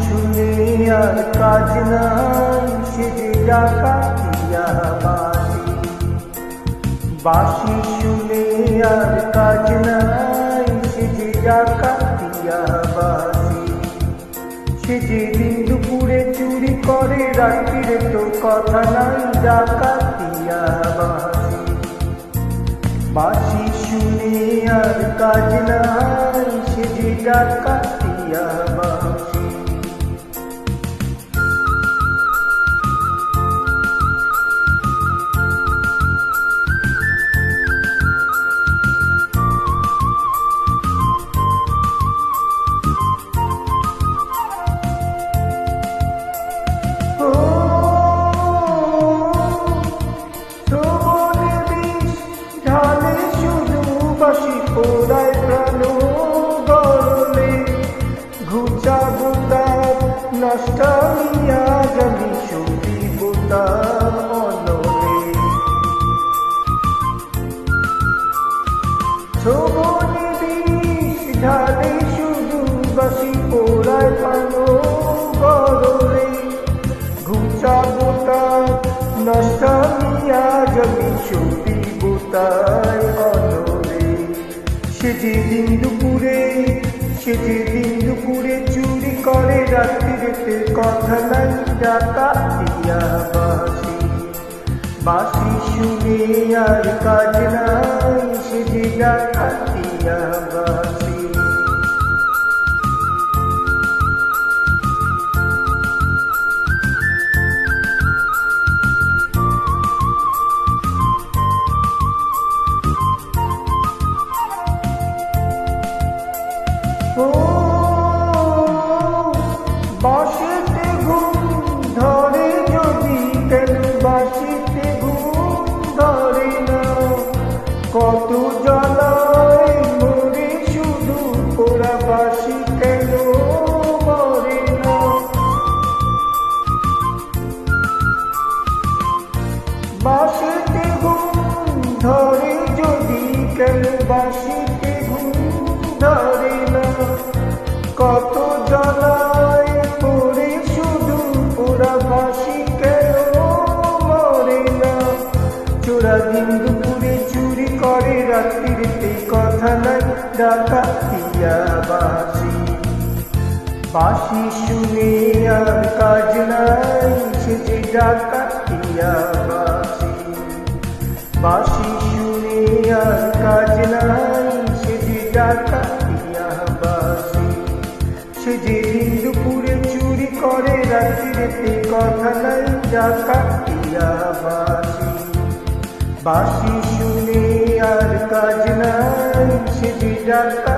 শুনে আর কাজ নাই, সে যে ডাকাতিয়া বাঁশি। বাঁশি শুনে আর কাজ নাই, সে যে ডাকাতিয়া বাঁশি। সে যে দিন দুপুরে চুরি করে, রাত্রিরে তো কথা নাই, ডাকাতিয়া বাঁশি। বাঁশি শুনে আর কাজ নাই, সে যে ডাকাতিয়া বাঁশি। বাঁশি পোড়ায় প্রাণ গরলে, ঘুচা বোতাম নষ্টামিয়া জানি সত্যি বোতাম অনলে। ছোবনে বিষ ঢালে শুধু, বাঁশি পোড়ায় প্রাণ গরলে, ঘুচা বোতাম নষ্টামিয়া জানি সত্যি বোতায় অনলে। সে যে দিন দুপুরে চুরি করে, রাত্রিতে কথা নাই, ডাকাতিয়া বাঁশি। বাঁশি শুনে আর কাজ নাই, সে যে ডাকাতিয়া বাঁশি। বাঁশিতে ঘুম ধরে যদি, কেন বাঁশিতে ঘুম ধরে না? কত জ্বালায় মরে শুধু, ওরা বাঁশি কেন মরে না? বাঁশিতে ঘুম ধরে যদি, কেন বাঁশিতে ঘুম ধরে না? কত জ্বালায় পড়ে শুধু, ওরা বাঁশি কেন মরে না? চোরা দিন দুপুরে চুরি করে, রাত্রিতে কথা নাই, ডাকাতিয়া বাঁশি। বাঁশি শুনে আর কাজ নাই, সে যে ডাকাতিয়া বাঁশি। বাঁশি শুনে আর কাজ নাই, সে যে ডাকাতিয়া বাঁশি। সে যে দিন দুপুরে চুরি করে, রাত্রিতে কথা নাই, ডাকাতিয়া বাঁশি। বাঁশি শুনে আর কাজ নাই, সে যে ডাকাতিয়া